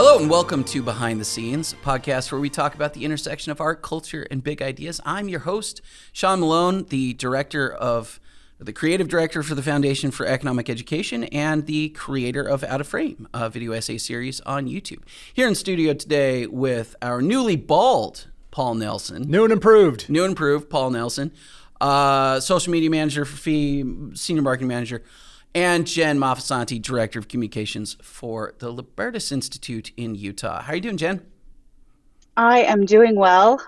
Hello and welcome to Behind the Scenes, a podcast where we talk about the intersection of art, culture, and big ideas. I'm your host, Sean Malone, the creative director for the Foundation for Economic Education and the creator of Out of Frame, a video essay series on YouTube. Here in studio today with our newly bald Paul Nelson. New and improved, Paul Nelson, social media manager for Fee, senior marketing manager, and Jen Maffasanti, Director of Communications for the Libertas Institute in Utah. How are you doing, Jen? I am doing well,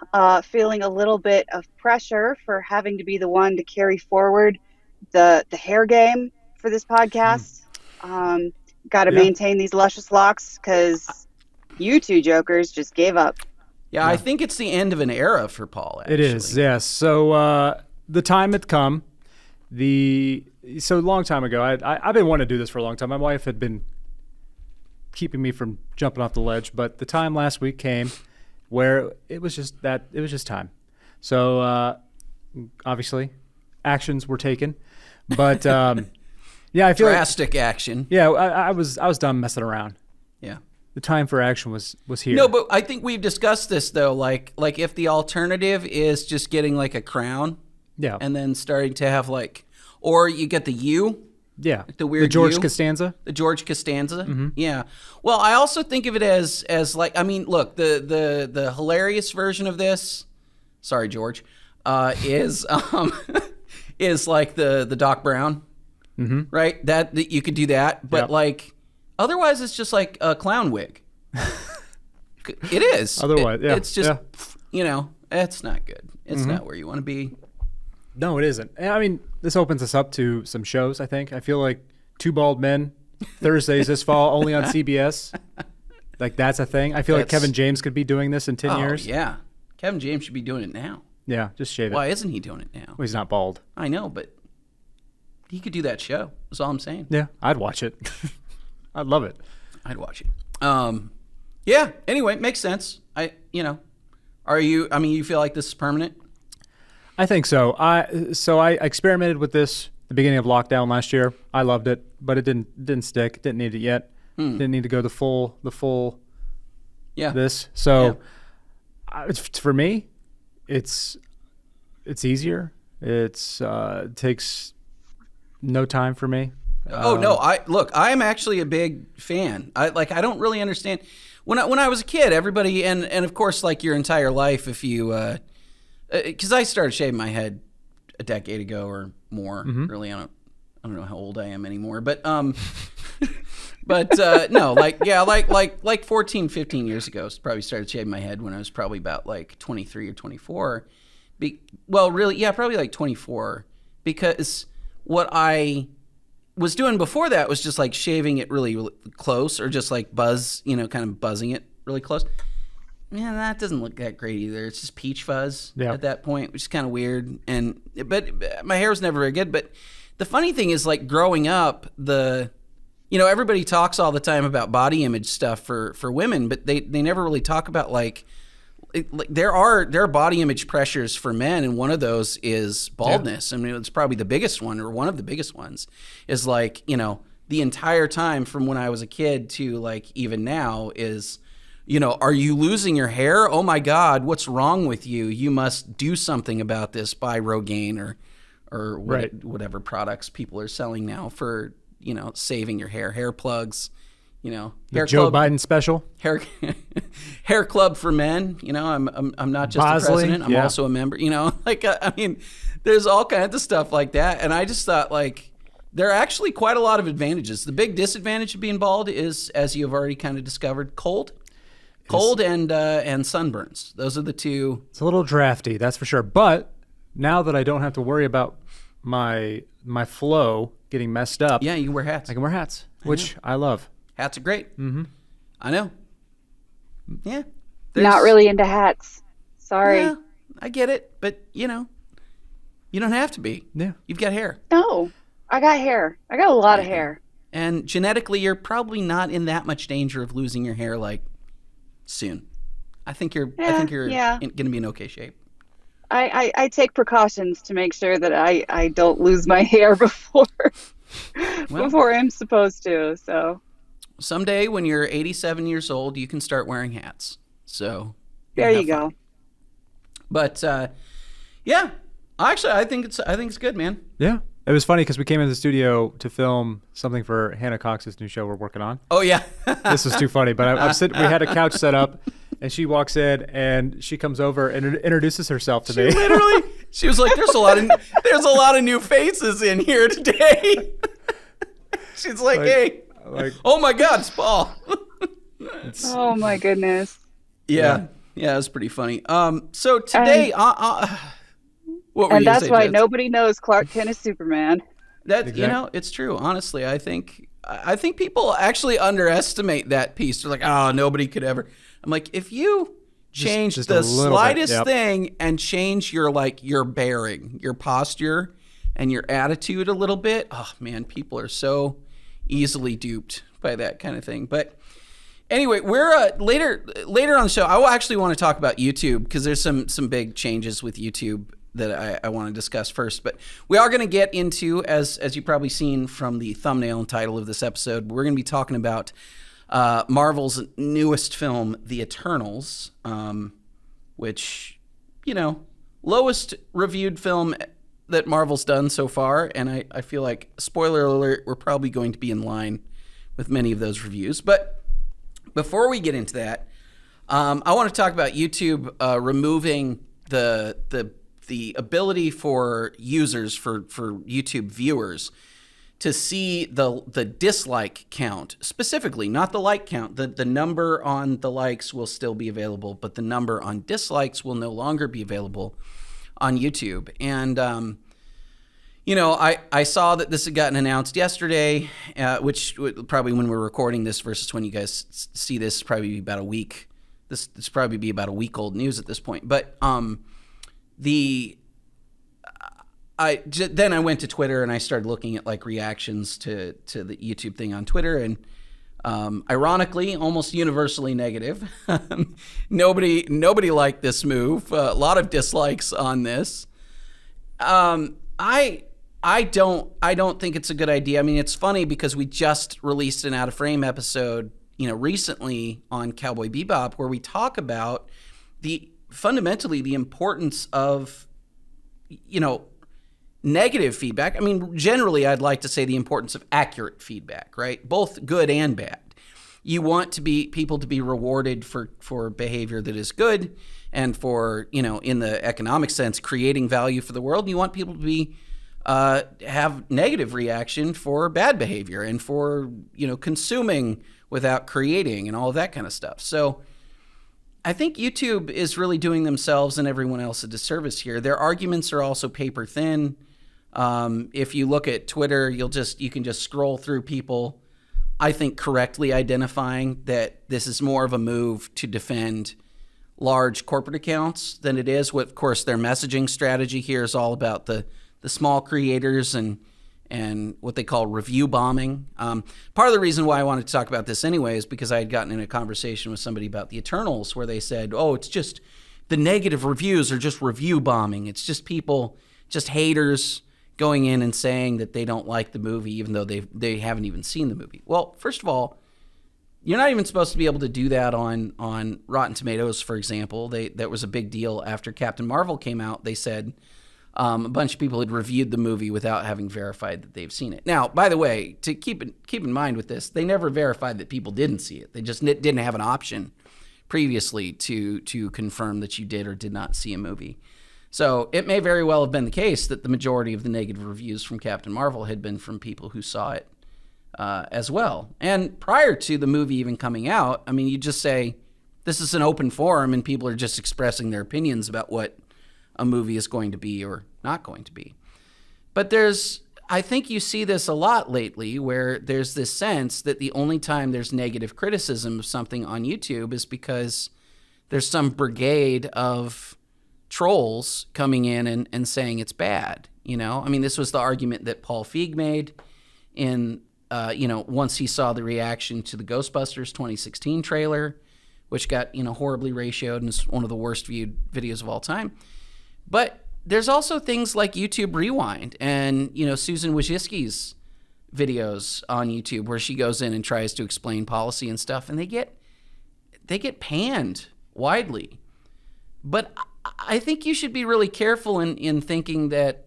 feeling a little bit of pressure for having to be the one to carry forward the hair game for this podcast. Got to maintain these luscious locks because you two jokers just gave up. Yeah, I think it's the end of an era for Paul, actually. It is, yes. So the time had come. So a long time ago, I've been wanting to do this for a long time. My wife had been keeping me from jumping off the ledge, but the time last week came where it was just time. So obviously, actions were taken, but yeah, I feel drastic action. Yeah, I was done messing around. Yeah, the time for action was here. No, but I think we've discussed this though. Like if the alternative is just getting like a crown, yeah, and then starting to have like. Or you get the U. Yeah. The weird The George U. Costanza. The George Costanza. Mm-hmm. Yeah. Well, I also think of it as like, I mean, look, the hilarious version of this, sorry, George, is like the Doc Brown, right? That you could do that. But like, otherwise it's just like a clown wig. It is. Otherwise, it's just, it's not good. It's not where you want to be. No, it isn't. I mean, this opens us up to some shows, I think. I feel like Two Bald Men, Thursdays this fall, only on CBS. Like, that's a thing. I feel like Kevin James could be doing this in 10 years. Yeah. Kevin James should be doing it now. Yeah, just shave it. Why isn't he doing it now? Well, he's not bald. I know, but he could do that show. That's all I'm saying. Yeah, I'd watch it. I'd love it. I'd watch it. Yeah, anyway, makes sense. You feel like this is permanent? I think so. I experimented with this at the beginning of lockdown last year. I loved it, but it didn't stick. Didn't need it yet. Didn't need to go the full. Yeah. This. So, for me, it's easier. It takes no time for me. No! I am actually a big fan. I don't really understand when I was a kid. Everybody and of course, like your entire life, if you. Because I started shaving my head a decade ago or more. Really, I don't know how old I am anymore. But no, like 14, 15 years ago. Probably started shaving my head when I was probably about like 23 or 24. Probably like 24. Because what I was doing before that was just like shaving it really, really close, or just like kind of buzzing it really close. Man, that doesn't look that great either. It's just peach fuzz at that point, which is kind of weird. But my hair was never very good. But the funny thing is, like growing up, everybody talks all the time about body image stuff for women, but they never really talk about like there are body image pressures for men, and one of those is baldness. I mean, it's probably the biggest one, or one of the biggest ones. Is like the entire time from when I was a kid to like even now is. Are you losing your hair? Oh my God, what's wrong with you? You must do something about this. Buy Rogaine or whatever products people are selling now for, saving your hair plugs, hair Joe Biden special hair club for men. I'm not just Bosley, the president. I'm also a member, there's all kinds of stuff like that. And I just thought like, there are actually quite a lot of advantages. The big disadvantage of being bald is, as you've already kind of discovered, cold and sunburns. Those are the two. It's a little drafty, that's for sure. But now that I don't have to worry about my flow getting messed up. Yeah, you can wear hats. I can wear hats, which I love. Hats are great. Mm-hmm. I know. Yeah. Not really into hats. Sorry. Yeah, I get it, but you don't have to be. Yeah. You've got hair. No, I got hair. I got a lot of hair. And genetically, you're probably not in that much danger of losing your hair like soon. I think you're going to be in okay shape. I take precautions to make sure that I don't lose my hair before I'm supposed to. So someday when you're 87 years old, you can start wearing hats. So There you go. But yeah, actually, I think it's good, man. Yeah. It was funny because we came into the studio to film something for Hannah Cox's new show we're working on. Oh yeah, This was too funny. But I'm sitting. We had a couch set up, and she walks in and she comes over and introduces herself to me. Literally, she was like, "There's a lot of new faces in here today." She's like, "Hey, oh my God, it's Paul." Oh my goodness. Yeah, it's pretty funny. So today, what were you And gonna that's say, why Jess? nobody knows Clark Kent is Superman. That Exactly. it's true. Honestly, I think people actually underestimate that piece. They're like, "Oh, nobody could ever." I'm like, if you change just the a little bit, slightest yep. thing and change your bearing, your posture, and your attitude a little bit, oh man, people are so easily duped by that kind of thing. But anyway, we're later on the show. I actually want to talk about YouTube because there's some big changes with YouTube that I want to discuss first. But we are going to get into, as you've probably seen from the thumbnail and title of this episode, we're going to be talking about Marvel's newest film, The Eternals, which, lowest reviewed film that Marvel's done so far. And I feel like, spoiler alert, we're probably going to be in line with many of those reviews. But before we get into that, I want to talk about YouTube removing the ability for users, for YouTube viewers, to see the dislike count, specifically, not the like count. The number on the likes will still be available, but the number on dislikes will no longer be available on YouTube. And, I saw that this had gotten announced yesterday, which probably when we're recording this versus when you guys see this, probably be about a week. This probably be about a week old news at this point. But then I went to Twitter and I started looking at like reactions to the YouTube thing on Twitter, and ironically, almost universally negative. Nobody liked this move. A lot of dislikes on this. I don't think it's a good idea. I mean, it's funny because we just released an Out of Frame episode, recently on Cowboy Bebop, where we talk about fundamentally the importance of, negative feedback. I mean, generally, I'd like to say the importance of accurate feedback, right? Both good and bad. You want people to be rewarded for behavior that is good and for, in the economic sense, creating value for the world. And you want people to be have negative reaction for bad behavior and for, consuming without creating and all of that kind of stuff. So I think YouTube is really doing themselves and everyone else a disservice here. Their arguments are also paper thin. If you look at Twitter, you can just scroll through people, I think, correctly identifying that this is more of a move to defend large corporate accounts than it is. Of course, their messaging strategy here is all about the small creators and what they call review bombing. Part of the reason why I wanted to talk about this anyway is because I had gotten in a conversation with somebody about the Eternals where they said, oh, it's just the negative reviews are just review bombing. It's just people, just haters going in and saying that they don't like the movie even though they haven't even seen the movie. Well, first of all, you're not even supposed to be able to do that on Rotten Tomatoes, for example. That was a big deal after Captain Marvel came out. They said a bunch of people had reviewed the movie without having verified that they've seen it. Now, by the way, to keep in mind with this, they never verified that people didn't see it. They just didn't have an option previously to confirm that you did or did not see a movie. So it may very well have been the case that the majority of the negative reviews from Captain Marvel had been from people who saw it as well. And prior to the movie even coming out, I mean, you just say, this is an open forum and people are just expressing their opinions about what a movie is going to be or not going to be. But I think you see this a lot lately where there's this sense that the only time there's negative criticism of something on YouTube is because there's some brigade of trolls coming in and saying it's bad. I mean, this was the argument that Paul Feig made in, once he saw the reaction to the Ghostbusters 2016 trailer, which got, horribly ratioed and is one of the worst viewed videos of all time. But there's also things like YouTube Rewind and, Susan Wojcicki's videos on YouTube where she goes in and tries to explain policy and stuff, and they get panned widely. But I think you should be really careful in thinking that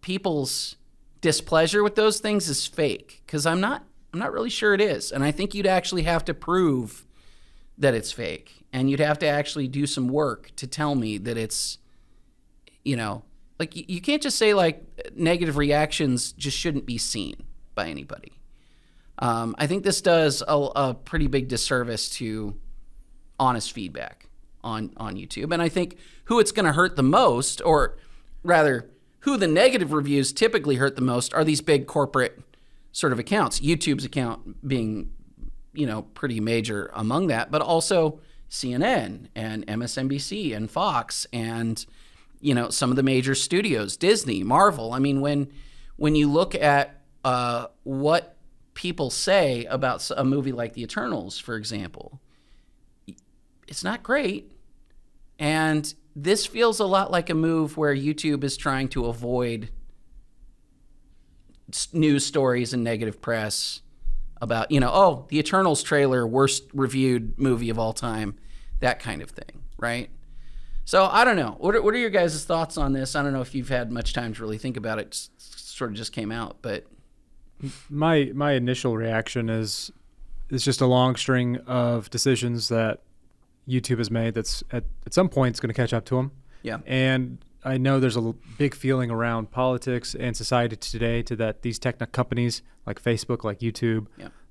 people's displeasure with those things is fake, because I'm not really sure it is. And I think you'd actually have to prove that it's fake, and you'd have to actually do some work to tell me that it's, like, you can't just say like negative reactions just shouldn't be seen by anybody. I think this does a pretty big disservice to honest feedback on YouTube. And I think who it's going to hurt the most, or rather who the negative reviews typically hurt the most, are these big corporate sort of accounts. YouTube's account being, pretty major among that, but also CNN and MSNBC and Fox and, some of the major studios, Disney, Marvel. I mean, when you look at what people say about a movie like The Eternals, for example, it's not great. And this feels a lot like a move where YouTube is trying to avoid news stories and negative press about, The Eternals trailer, worst reviewed movie of all time, that kind of thing, right? So I don't know. What are your guys' thoughts on this? I don't know if you've had much time to really think about it. It sort of just came out, but my initial reaction is just a long string of decisions that YouTube has made that's at some point it's going to catch up to them. Yeah. And I know there's a big feeling around politics and society today that these tech companies like Facebook, like YouTube,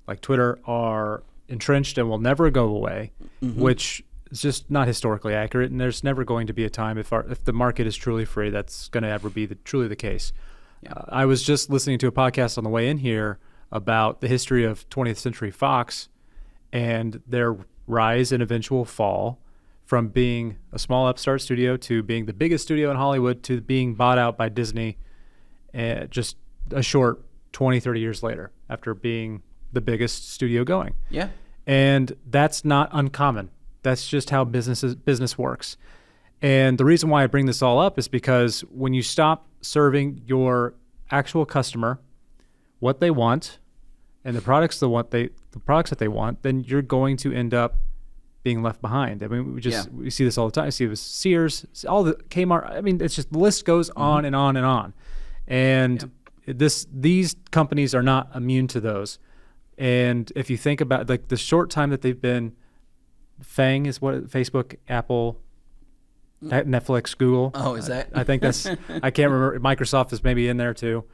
like Twitter are entrenched and will never go away, which is just not historically accurate. And there's never going to be a time if the market is truly free, that's going to ever be truly the case. Yeah. I was just listening to a podcast on the way in here about the history of 20th Century Fox and their rise and eventual fall from being a small upstart studio to being the biggest studio in Hollywood to being bought out by Disney just a short 20, 30 years later after being the biggest studio going. Yeah. And that's not uncommon. That's just how business works. And the reason why I bring this all up is because when you stop serving your actual customer what they want and the products that they want, then you're going to end up being left behind. I mean, we see this all the time. I see it with Sears, all the Kmart. I mean, it's just the list goes on and on and on. And these companies are not immune to those. And if you think about like the short time that they've been, FANG is what Facebook, Apple, Netflix, Google. Oh, is that? I think that's. I can't remember. Microsoft is maybe in there too.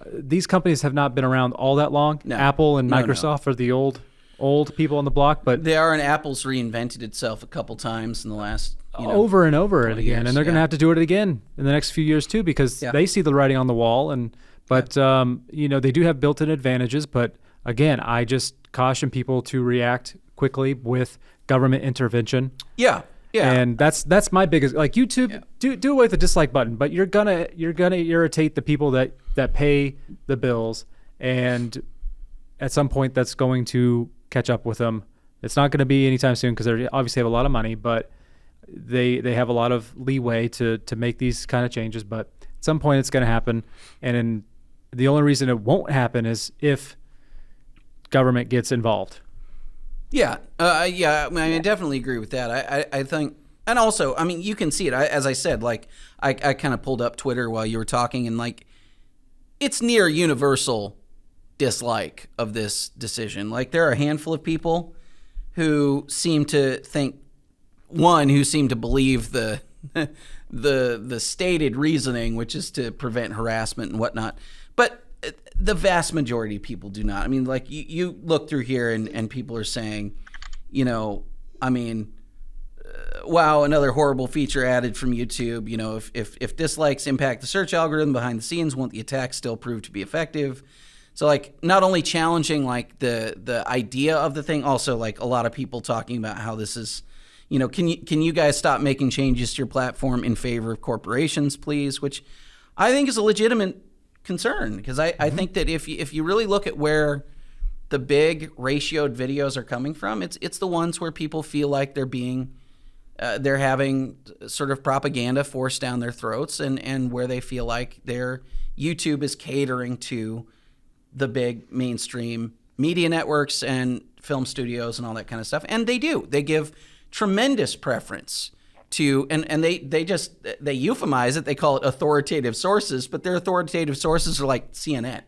These companies have not been around all that long. No. Apple and Microsoft are the old people on the block, but they are, and Apple's reinvented itself a couple times in the last over and over again, years, and they're going to have to do it again in the next few years too, because they see the writing on the wall. But they do have built-in advantages. But again, I just caution people to react quickly with government intervention. Yeah. Yeah. And that's my biggest, like, YouTube, do away with the dislike button, but you're gonna irritate the people that pay the bills, and at some point that's going to catch up with them. It's not going to be anytime soon because they obviously have a lot of money, but they have a lot of leeway to make these kind of changes. But at some point it's going to happen, and the only reason it won't happen is if government gets involved. Yeah, I definitely agree with that. I think, and also, I mean, you can see it. As I said, like, I kind of pulled up Twitter while you were talking, and like, it's near universal dislike of this decision. Like, there are a handful of people who seem to believe the stated reasoning, which is to prevent harassment and whatnot, but the vast majority of people do not. I mean, like, you look through here and people are saying, wow, another horrible feature added from YouTube. If dislikes impact the search algorithm behind the scenes, won't the attack still prove to be effective? So, like, not only challenging, like, the idea of the thing, also, like, a lot of people talking about how this is, can you guys stop making changes to your platform in favor of corporations, please? Which I think is a legitimate concern, because I think that if you really look at where the big ratioed videos are coming from, it's the ones where people feel like they're having sort of propaganda forced down their throats, and where they feel like their YouTube is catering to the big mainstream media networks and film studios and all that kind of stuff. And they do. They give tremendous preference to, and they euphemize it. They call it authoritative sources, but their authoritative sources are like CNN,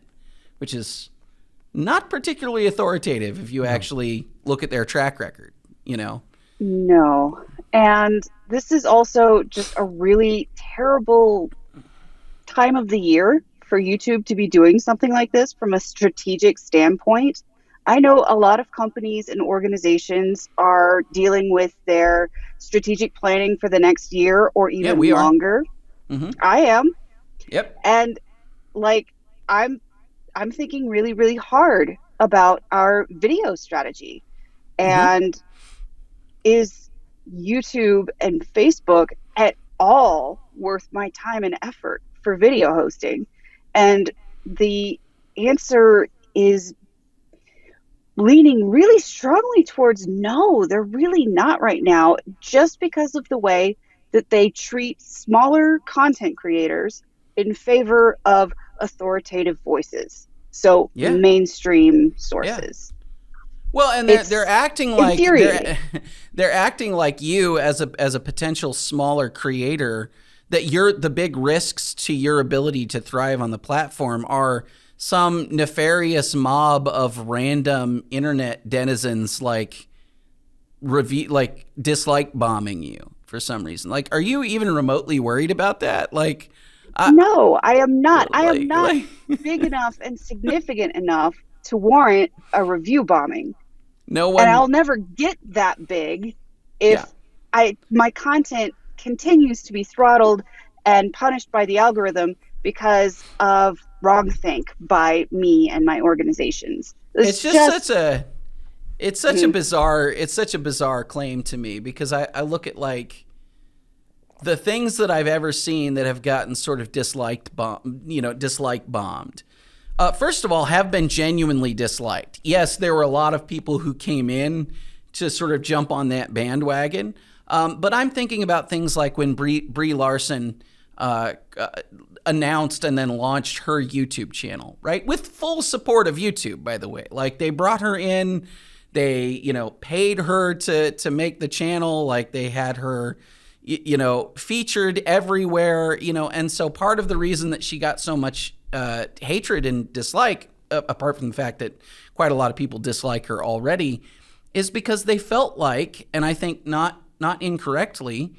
which is not particularly authoritative if you actually look at their track record, you know? No. And this is also just a really terrible time of the year for YouTube to be doing something like this from a strategic standpoint. I know a lot of companies and organizations are dealing with their strategic planning for the next year or even longer. Mm-hmm. I am. Yep. And like I'm thinking really, really hard about our video strategy. And is YouTube and Facebook at all worth my time and effort for video hosting? And the answer is leaning really strongly towards no, they're really not right now, just because of the way that they treat smaller content creators in favor of authoritative voices. So mainstream sources. Yeah. Well, and they're acting like they're acting like you as a potential smaller creator, that you're the big risks to your ability to thrive on the platform are some nefarious mob of random internet denizens like dislike bombing you for some reason. Like, are you even remotely worried about that? Like, no, I am not. I am not big enough and significant enough to warrant a review bombing. No one, and I'll never get that big if my content continues to be throttled and punished by the algorithm because of wrongthink by me and my organizations. It's just such a bizarre claim to me, because I look at like the things that I've ever seen that have gotten sort of dislike bombed. First of all, have been genuinely disliked. Yes, there were a lot of people who came in to sort of jump on that bandwagon. But I'm thinking about things like when Brie Larson announced and then launched her YouTube channel, right? With full support of YouTube, by the way. Like, they brought her in, they, paid her to make the channel, like they had her, featured everywhere, and so part of the reason that she got so much hatred and dislike, apart from the fact that quite a lot of people dislike her already, is because they felt like, and I think not incorrectly,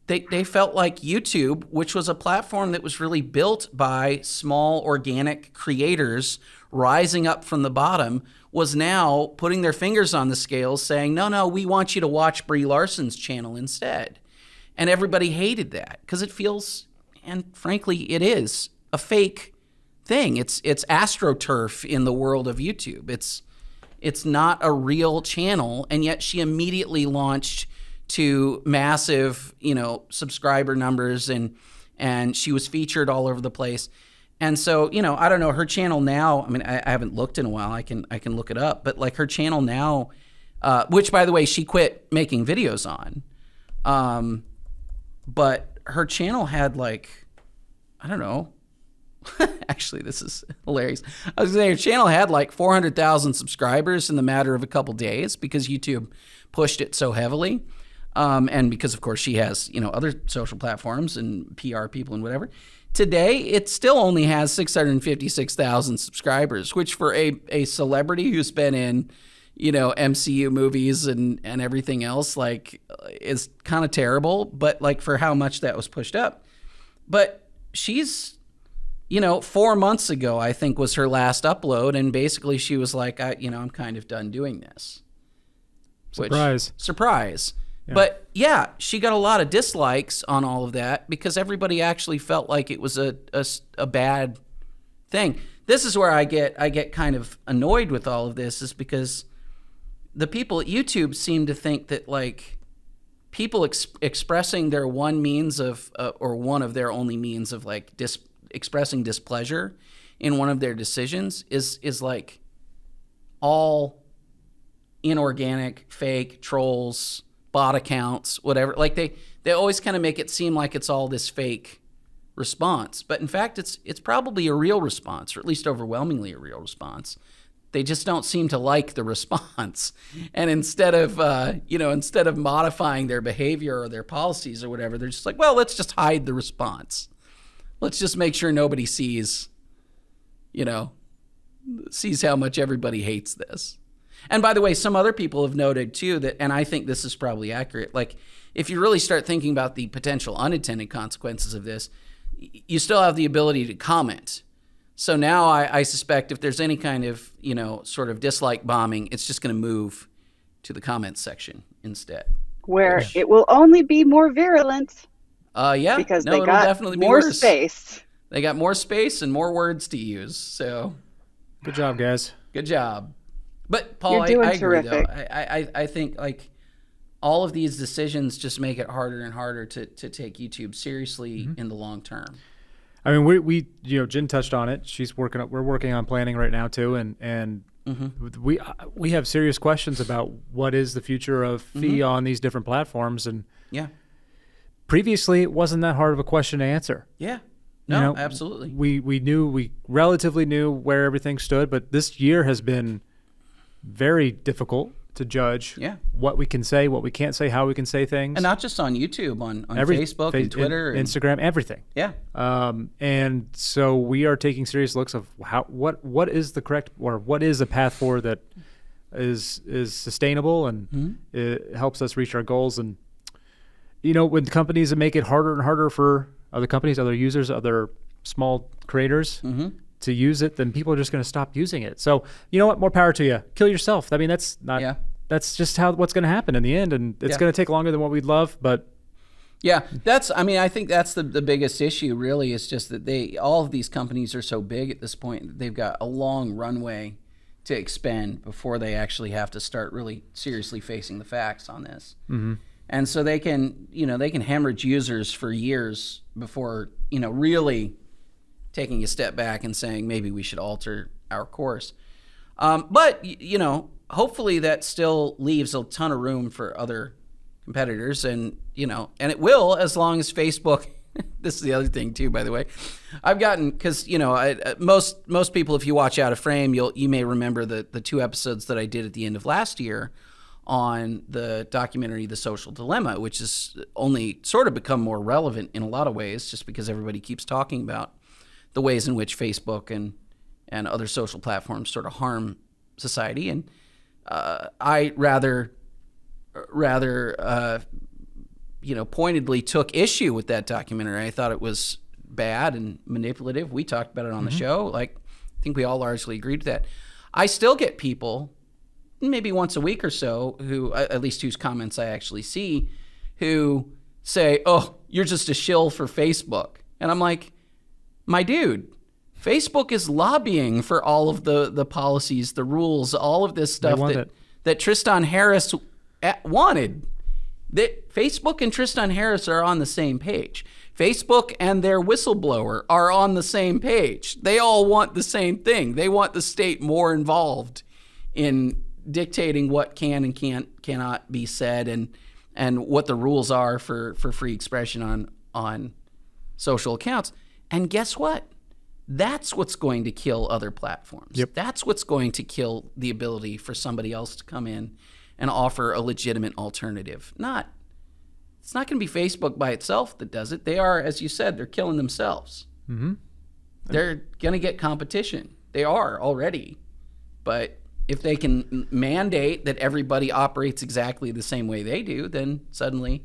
they felt like YouTube, which was a platform that was really built by small organic creators rising up from the bottom, was now putting their fingers on the scales saying, no, we want you to watch Brie Larson's channel instead. And everybody hated that because it feels, and frankly, it is a fake thing. It's AstroTurf in the world of YouTube. It's not a real channel, and yet she immediately launched to massive, subscriber numbers, and she was featured all over the place. And so, I don't know, her channel now, I mean, I haven't looked in a while. I can look it up, but like her channel now, which by the way, she quit making videos on. But her channel had like, I don't know, actually, this is hilarious. I was going to say her channel had like 400,000 subscribers in the matter of a couple days because YouTube pushed it so heavily. And because, of course, she has, other social platforms and PR people and whatever. Today, it still only has 656,000 subscribers, which for a celebrity who's been in, MCU movies and everything else, like, is kind of terrible. But like for how much that was pushed up. But she's, 4 months ago, I think, was her last upload. And basically she was like, I'm kind of done doing this. Surprise. Yeah. But yeah, she got a lot of dislikes on all of that because everybody actually felt like it was a bad thing. This is where I get kind of annoyed with all of this, is because the people at YouTube seem to think that like people expressing their one means of or one of their only means of like expressing displeasure in one of their decisions is like all inorganic, fake, trolls, bot accounts, whatever. Like they always kind of make it seem like it's all this fake response. But in fact, it's probably a real response, or at least overwhelmingly a real response. They just don't seem to like the response. And instead of modifying their behavior or their policies or whatever, they're just like, well, let's just hide the response. Let's just make sure nobody sees how much everybody hates this. And by the way, some other people have noted too that, and I think this is probably accurate, like if you really start thinking about the potential unintended consequences of this, you still have the ability to comment. So now I suspect if there's any kind of, sort of dislike bombing, it's just going to move to the comments section instead. Where it will only be more virulent. Yeah. Because no, they it'll got definitely be more worse. space. They got more space and more words to use. So Good job, guys. good job. But Paul, You're doing I agree terrific. though. I think like all of these decisions just make it harder and harder to take YouTube seriously in the long term. I mean, we Jen touched on it. We're working on planning right now too, and we have serious questions about what is the future of fee on these different platforms. And Yeah. previously, it wasn't that hard of a question to answer. Yeah. No, absolutely. We relatively knew where everything stood, but this year has been very difficult to judge what we can say, what we can't say, how we can say things. And not just on YouTube, on Facebook and Twitter. And Instagram, everything. Yeah. And so we are taking serious looks of what is the correct, or what is a path forward that is sustainable and it helps us reach our goals. And, when companies make it harder and harder for other companies, other users, other small creators to use it, then people are just going to stop using it. So you know what? More power to you. Kill yourself. I mean, that's not. Yeah. That's just what's going to happen in the end, and it's going to take longer than what we'd love. But yeah, I think that's the biggest issue. Really, is just that all of these companies are so big at this point that they've got a long runway to expend before they actually have to start really seriously facing the facts on this. And so they can hemorrhage users for years before really taking a step back and saying maybe we should alter our course. But hopefully that still leaves a ton of room for other competitors, and it will, as long as Facebook. This is the other thing too, by the way. I've gotten, because most people, if you watch Out of Frame, you may remember the 2 episodes that I did at the end of last year on the documentary The Social Dilemma, which has only sort of become more relevant in a lot of ways, just because everybody keeps talking about the ways in which Facebook and other social platforms sort of harm society. And I rather pointedly took issue with that documentary. I thought it was bad and manipulative. We talked about it on the show. I think we all largely agreed to that. I still get people, maybe once a week or so, who, at least whose comments I actually see, who say, "Oh, you're just a shill for Facebook." And I'm like, my dude, Facebook is lobbying for all of the policies, the rules, all of this stuff that Tristan Harris wanted. That Facebook and Tristan Harris are on the same page. Facebook and their whistleblower are on the same page. They all want the same thing. They want the state more involved in dictating what can and cannot be said, and what the rules are for free expression on social accounts. And guess what? That's what's going to kill other platforms. Yep. That's what's going to kill the ability for somebody else to come in and offer a legitimate alternative. It's not going to be Facebook by itself that does it. They are, as you said, they're killing themselves. They're going to get competition. They are already. But if they can mandate that everybody operates exactly the same way they do, then suddenly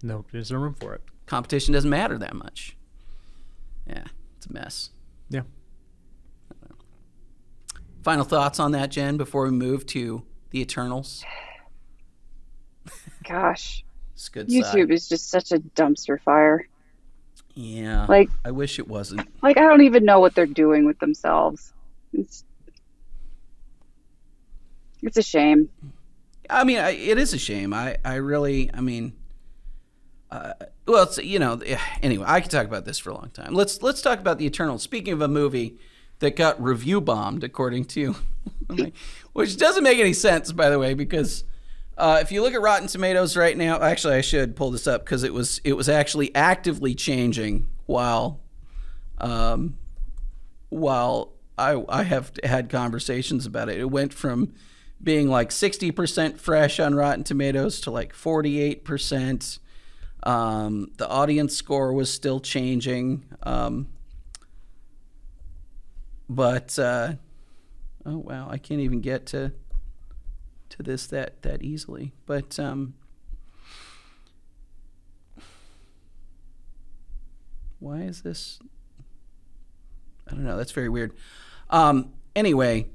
there's no room for it. Competition doesn't matter that much. Yeah, it's a mess. Yeah. Final thoughts on that, Jen, before we move to the Eternals? Gosh. It's good YouTube is just such a dumpster fire. Yeah. I wish it wasn't. I don't even know what they're doing with themselves. It's a shame. I mean, it is a shame. Well, it's, anyway, I could talk about this for a long time. Let's talk about the Eternals. Speaking of a movie that got review bombed, according to, which doesn't make any sense, by the way, because if you look at Rotten Tomatoes right now, actually, I should pull this up because it was actually actively changing while I have had conversations about it. It went from being like 60% fresh on Rotten Tomatoes to like 48%. The audience score was still changing. But oh wow, I can't even get to this that easily. But why is this? I don't know. That's very weird. Anyway,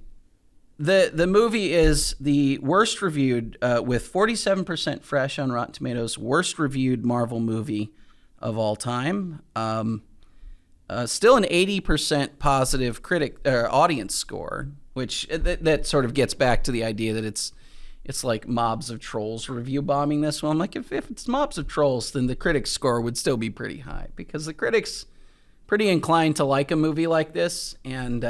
the movie is the worst reviewed, with 47% fresh on Rotten Tomatoes, worst reviewed Marvel movie of all time. Still an 80% positive audience score, which that sort of gets back to the idea that it's like mobs of trolls review bombing this one. I'm like, if it's mobs of trolls, then the critics score would still be pretty high, because the critics pretty inclined to like a movie like this, and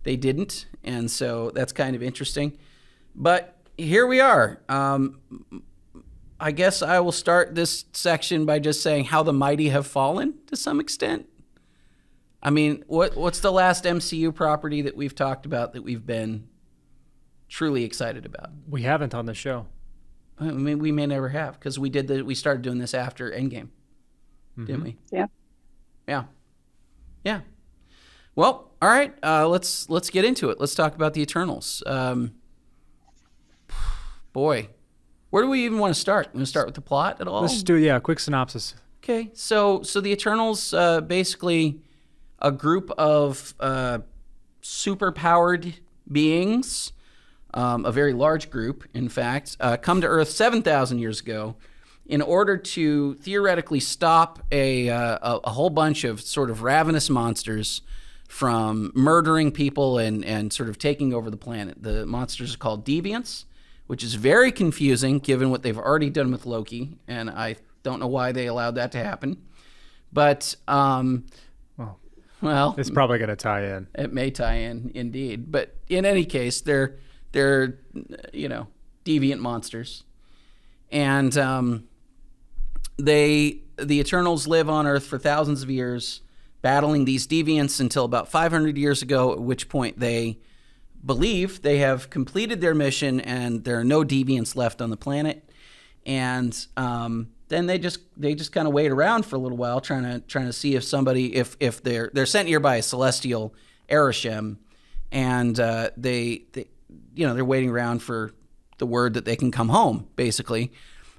they didn't, and so that's kind of interesting. But here we are. I guess I will start this section by just saying how the mighty have fallen to some extent. I mean, what's the last MCU property that we've talked about that we've been truly excited about? We haven't on the show. I mean, we may never have, because we started doing this after Endgame, didn't we? Yeah. Yeah. Well, all right. Let's get into it. Let's talk about the Eternals. Boy, where do we even want to start? Want to start with the plot at all? Let's just do a quick synopsis. Okay. So the Eternals, basically a group of superpowered beings, a very large group, in fact, come to Earth 7,000 years ago in order to theoretically stop a whole bunch of sort of ravenous monsters from murdering people and sort of taking over the planet. The monsters are called deviants, which is very confusing given what they've already done with Loki, and I don't know why they allowed that to happen. But, well, it's probably going to tie in. It may tie in, indeed. But in any case, they're deviant monsters. And the Eternals live on Earth for thousands of years, battling these deviants until about 500 years ago, at which point they believe they have completed their mission and there are no deviants left on the planet. And then they just kind of wait around for a little while, trying to see if somebody, if they're sent here by a celestial Ereshkigal, and they're waiting around for the word that they can come home, basically.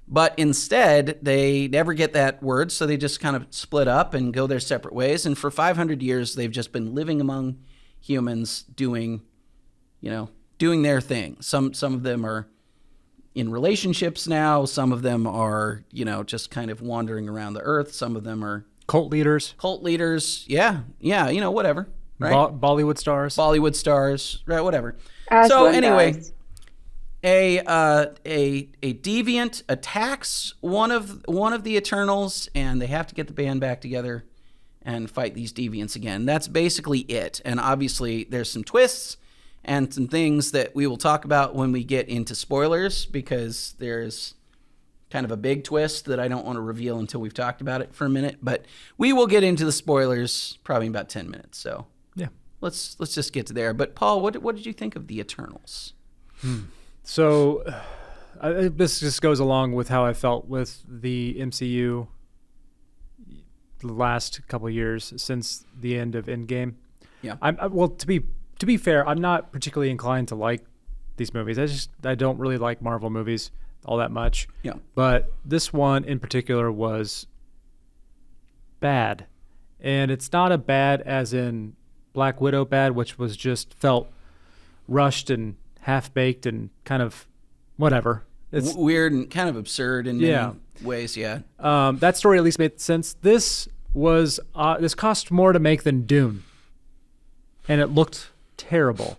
But instead, they never get that word, so they just kind of split up and go their separate ways. And for 500 years, they've just been living among humans, doing their thing. Some of them are in relationships now. Some of them are, just kind of wandering around the earth. Some of them are cult leaders. Yeah, whatever. Right? Bollywood stars. Right, whatever. So anyway, a deviant attacks one of the Eternals, and they have to get the band back together and fight these deviants again. That's basically it. And obviously, there's some twists and some things that we will talk about when we get into spoilers, because there's kind of a big twist that I don't want to reveal until we've talked about it for a minute. But we will get into the spoilers probably in about 10 minutes. So yeah, let's just get to there. But Paul, what did you think of the Eternals? So this just goes along with how I felt with the MCU the last couple of years since the end of Endgame. Yeah. To be fair, I'm not particularly inclined to like these movies. I don't really like Marvel movies all that much. Yeah. But this one in particular was bad. And it's not a bad as in Black Widow bad, which was just felt rushed and half-baked and kind of whatever. It's weird and kind of absurd in many ways, yeah. That story at least made sense. This cost more to make than Dune. And it looked terrible.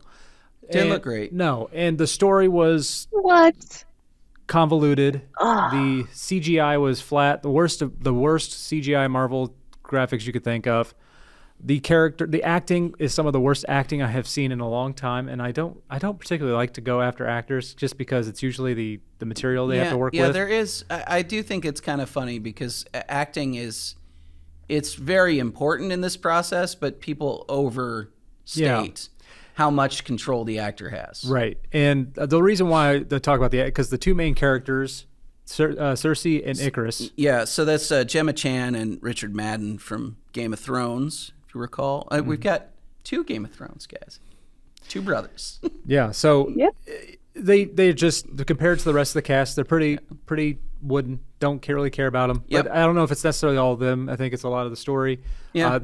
Didn't look great. No, and the story was convoluted. The CGI was flat. The worst CGI Marvel graphics you could think of. The acting is some of the worst acting I have seen in a long time, and I don't particularly like to go after actors just because it's usually the material they have to work with. Yeah, there is. I do think it's kind of funny because acting is it's very important in this process, but people overstate how much control the actor has. Right. And the reason why they talk about because the two main characters, Cersei and Icarus. Yeah, so that's Gemma Chan and Richard Madden from Game of Thrones, if you recall. We've got 2 Game of Thrones guys, 2 brothers. Yeah, so Yep. they just, compared to the rest of the cast, they're pretty wooden. Don't really care about them. Yep. But I don't know if it's necessarily all of them. I think it's a lot of the story. Yeah.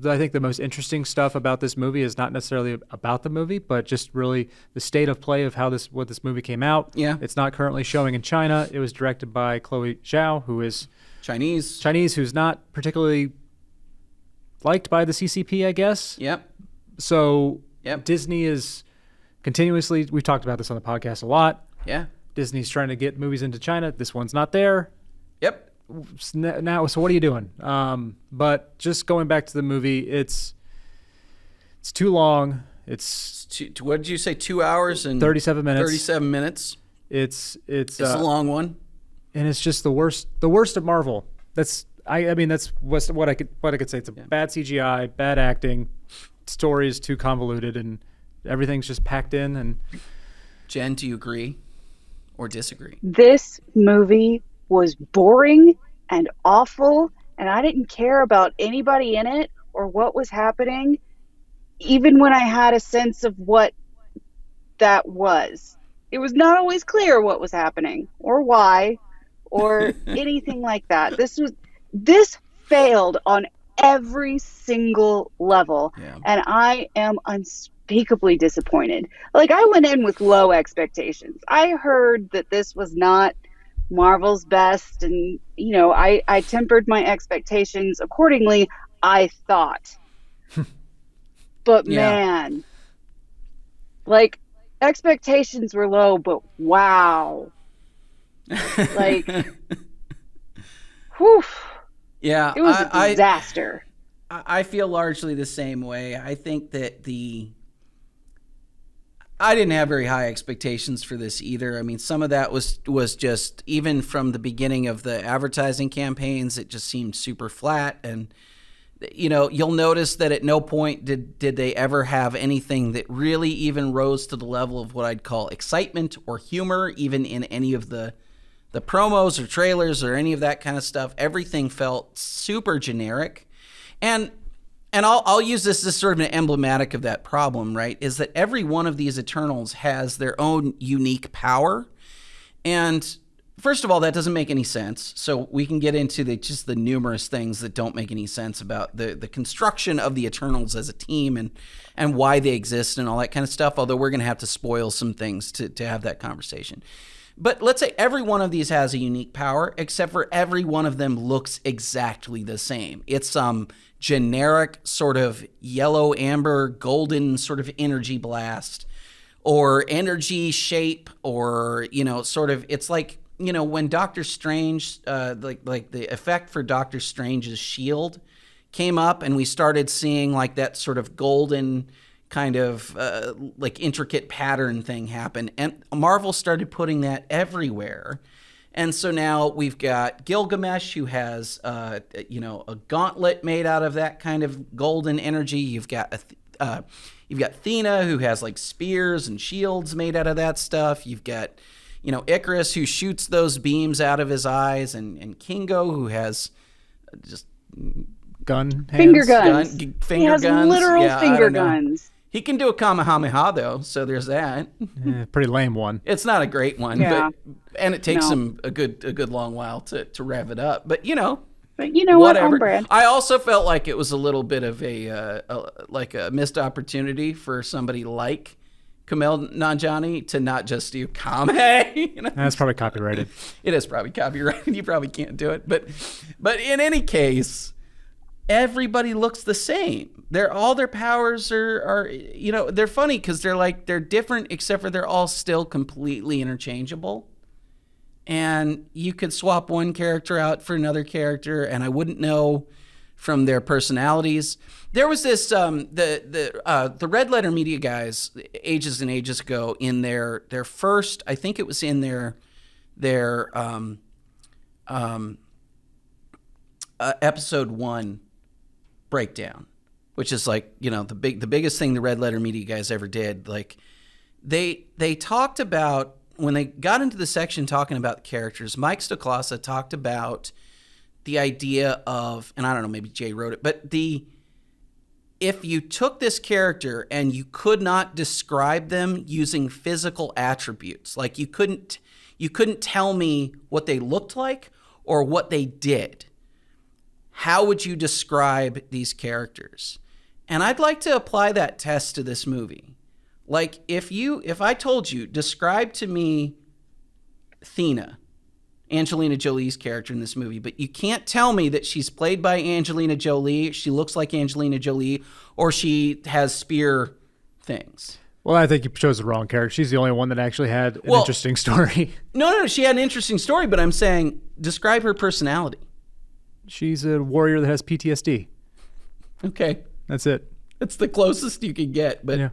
I think the most interesting stuff about this movie is not necessarily about the movie, but just really the state of play of what this movie came out. Yeah. It's not currently showing in China. It was directed by Chloe Zhao, who is Chinese, who's not particularly liked by the CCP, I guess. Yep. So Yep. Disney is continuously, we've talked about this on the podcast a lot. Yeah. Disney's trying to get movies into China. This one's not there. Yep. Now, so what are you doing? But just going back to the movie, it's too long. It's What did you say? 2 hours and 37 minutes. 37 minutes. It's a long one, and it's just the worst of Marvel. That's what I could say. It's a bad CGI, bad acting, story is too convoluted, and everything's just packed in. And Jen, do you agree or disagree? This movie was boring and awful, and I didn't care about anybody in it or what was happening, even when I had a sense of what that was. It was not always clear what was happening or why or anything like that. This failed on every single level, and I am unspeakably disappointed. Like, I went in with low expectations. I heard that this was not Marvel's best, and I tempered my expectations accordingly, I thought. But man, like, expectations were low, but wow. Like, whew. Yeah, It was a disaster. I feel largely the same way. I think that I didn't have very high expectations for this either. I mean, some of that was just, even from the beginning of the advertising campaigns, it just seemed super flat. And, you'll notice that at no point did they ever have anything that really even rose to the level of what I'd call excitement or humor, even in any of the promos or trailers or any of that kind of stuff. Everything felt super generic. And I'll use this as sort of an emblematic of that problem, right? Is that every one of these Eternals has their own unique power. And first of all, that doesn't make any sense. So we can get into just the numerous things that don't make any sense about the construction of the Eternals as a team and why they exist and all that kind of stuff, although we're going to have to spoil some things to have that conversation. But let's say every one of these has a unique power, except for every one of them looks exactly the same. It's some generic sort of yellow, amber, golden sort of energy blast or energy shape, or, sort of, it's like, when Doctor Strange, like the effect for Doctor Strange's shield came up and we started seeing like that sort of golden kind of like intricate pattern thing happen. And Marvel started putting that everywhere. And so now we've got Gilgamesh, who has, a gauntlet made out of that kind of golden energy. You've got Athena, who has like spears and shields made out of that stuff. You've got, Icarus, who shoots those beams out of his eyes, and Kingo, who has just Finger guns. Finger he has guns. Literal finger guns. He can do a Kamehameha, though, so there's that. Pretty lame one. It's not a great one, and it takes him a good long while to rev it up. But what, on brand. I also felt like it was a little bit of a missed opportunity for somebody like Kumail Nanjiani to not just do Kame. That's probably copyrighted. It is probably copyrighted. You probably can't do it, but in any case, everybody looks the same. All their powers are they're funny because they're different, except for they're all still completely interchangeable. And you could swap one character out for another character, and I wouldn't know from their personalities. There was this the Red Letter Media guys ages and ages ago in their first, I think it was in their episode 1 breakdown, which is like, you know, the biggest thing the Red Letter Media guys ever did. Like they talked about, when they got into the section talking about the characters, Mike Stoklasa talked about the idea of, and I don't know, maybe Jay wrote it, but if you took this character and you could not describe them using physical attributes, like you couldn't tell me what they looked like or what they did, how would you describe these characters? And I'd like to apply that test to this movie. Like if I told you, describe to me Thena, Angelina Jolie's character in this movie, but you can't tell me that she's played by Angelina Jolie, she looks like Angelina Jolie, or she has spear things. Well, I think you chose the wrong character. She's the only one that actually had an interesting story. No, she had an interesting story, but I'm saying describe her personality. She's a warrior that has PTSD. Okay. That's it. That's the closest you can get, but... Yeah.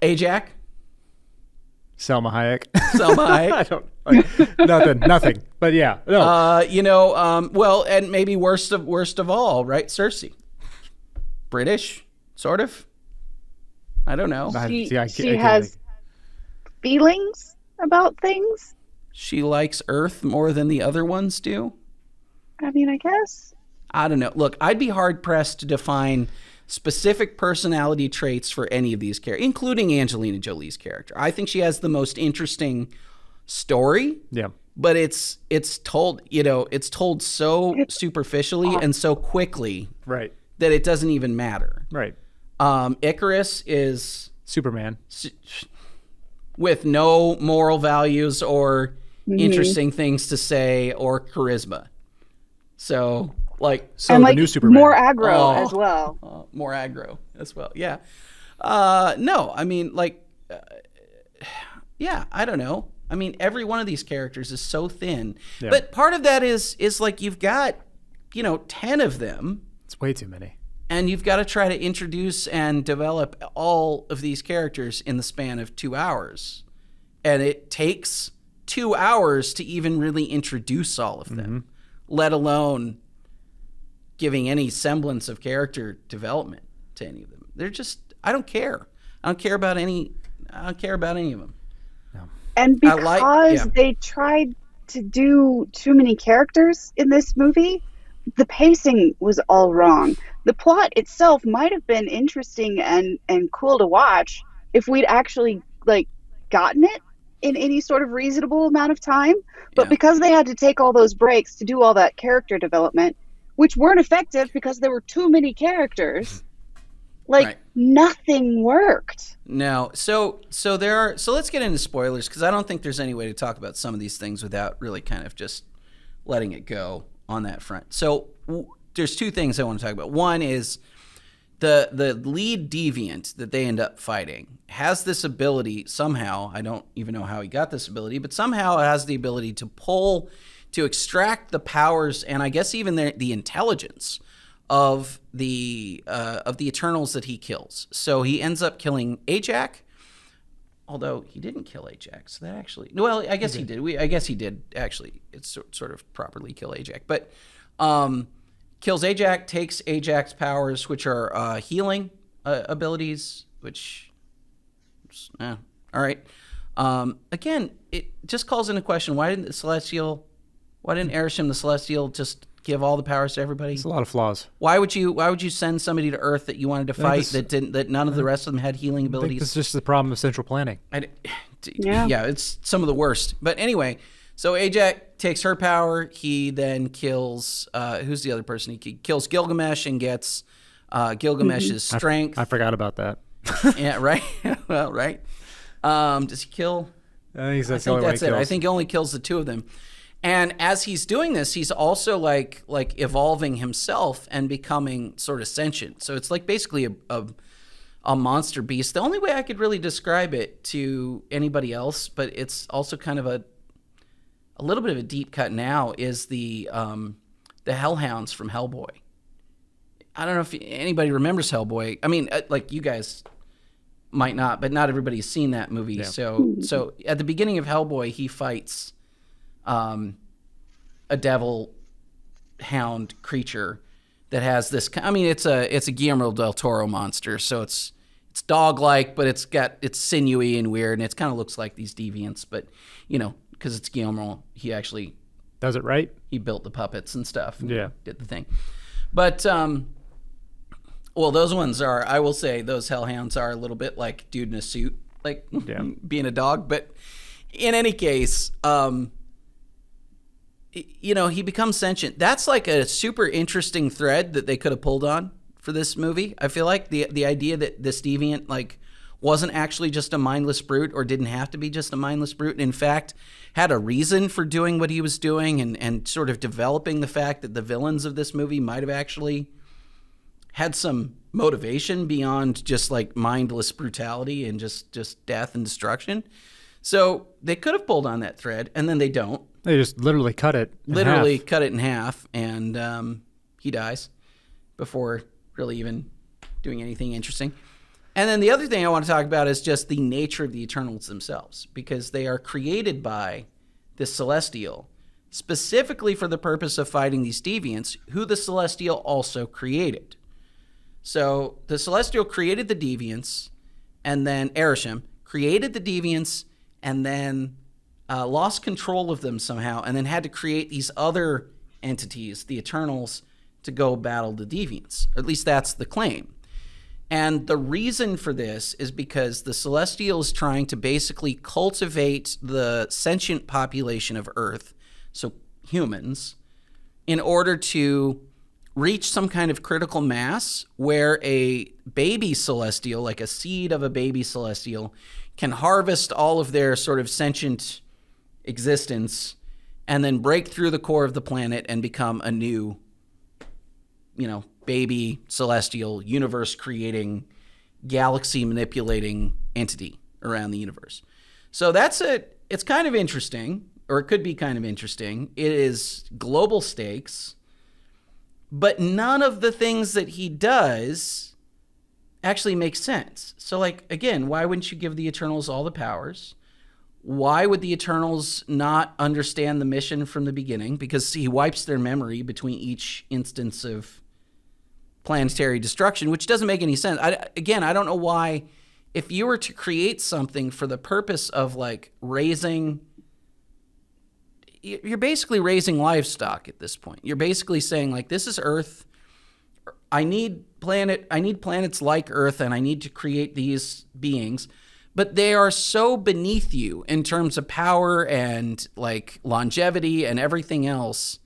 Ajax? Selma Hayek. I don't nothing. But yeah, no. Well, and maybe worst of all, right? Cersei, British, sort of. I don't know. She has feelings about things. She likes Earth more than the other ones do. I mean, I guess. I don't know. Look, I'd be hard pressed to define specific personality traits for any of these characters, including Angelina Jolie's character. I think she has the most interesting story. Yeah. But it's told so superficially and so quickly, right, that it doesn't even matter. Right. Icarus is Superman with no moral values or interesting things to say or charisma. So the new Superman. More aggro as well. More aggro as well. Yeah. No, I mean, yeah, I don't know. I mean, every one of these characters is so thin. Yeah. But part of that is like you've got, 10 of them. It's way too many. And you've got to try to introduce and develop all of these characters in the span of 2 hours. And it takes 2 hours to even really introduce all of them, let alone giving any semblance of character development to any of them. They're just, I don't care. I don't care about any of them. No. And because they tried to do too many characters in this movie, the pacing was all wrong. The plot itself might have been interesting and cool to watch if we'd actually gotten it in any sort of reasonable amount of time. But because they had to take all those breaks to do all that character development, which weren't effective because there were too many characters, nothing worked. No. So let's get into spoilers, because I don't think there's any way to talk about some of these things without really kind of just letting it go on that front. So there's two things I want to talk about. One is the lead deviant that they end up fighting has this ability somehow. I don't even know how he got this ability, but somehow it has the ability to extract the powers and I guess even the intelligence of the Eternals that he kills. So he ends up killing Ajax, although he didn't kill Ajax. That actually, well, I guess he did. I guess he did actually. It's sort of properly kill Ajax, but kills Ajax, takes Ajax powers, which are healing abilities. Which, all right. Again, it just calls into question: why didn't Arishem the Celestial just give all the powers to everybody? It's a lot of flaws. Why would you send somebody to Earth that you wanted to fight that none of the rest of them had healing abilities? I think it's just the problem of central planning. Yeah, it's some of the worst. But anyway, so Ajax takes her power. He then kills who's the other person? He kills Gilgamesh and gets Gilgamesh's strength. I forgot about that. Yeah, right. Well, right. Does he kill? I think that's it. I think he only kills the two of them. And as he's doing this, he's also like evolving himself and becoming sort of sentient. So it's like basically a monster beast. The only way I could really describe it to anybody else, but it's also kind of a little bit of a deep cut now, is the Hellhounds from Hellboy. I don't know if anybody remembers Hellboy. I mean, like you guys might not, but not everybody's seen that movie. Yeah. So at the beginning of Hellboy, he fights a devil hound creature that has this. I mean, it's a Guillermo del Toro monster, so it's dog-like, but it's sinewy and weird, and it kind of looks like these deviants. But because it's Guillermo, he actually Does it right? he built the puppets and stuff. And Yeah. did the thing. But well, those ones are. I will say those Hellhounds are a little bit like dude in a suit, like being a dog. But in any case, he becomes sentient. That's like a super interesting thread that they could have pulled on for this movie. I feel like the idea that this deviant like wasn't actually just a mindless brute, or didn't have to be just a mindless brute, and in fact had a reason for doing what he was doing, and sort of developing the fact that the villains of this movie might have actually had some motivation beyond just like mindless brutality and just death and destruction. So they could have pulled on that thread, and then they don't. They just literally cut it in half. Cut it in half, and he dies before really even doing anything interesting. And then the other thing I want to talk about is just the nature of the Eternals themselves, because they are created by this Celestial specifically for the purpose of fighting these deviants, who the Celestial also created. So the Celestial created the deviants, and then Erisham created the deviants, and then lost control of them somehow, and then had to create these other entities, the Eternals, to go battle the deviants. At least that's the claim. And the reason for this is because the Celestial is trying to basically cultivate the sentient population of Earth, so humans, in order to reach some kind of critical mass where a baby Celestial, like a seed of a baby Celestial, can harvest all of their sort of sentient existence and then break through the core of the planet and become a new, baby Celestial, universe-creating, galaxy-manipulating entity around the universe. So it's kind of interesting, or it could be kind of interesting. It is global stakes, but none of the things that he does actually make sense. So, again, why wouldn't you give the Eternals all the powers? Why would the Eternals not understand the mission from the beginning? Because he wipes their memory between each instance of planetary destruction, which doesn't make any sense. I don't know why, if you were to create something for the purpose of raising, you're basically raising livestock at this point. You're basically saying this is Earth. I need planets like Earth, and I need to create these beings, but they are so beneath you in terms of power and longevity and everything else.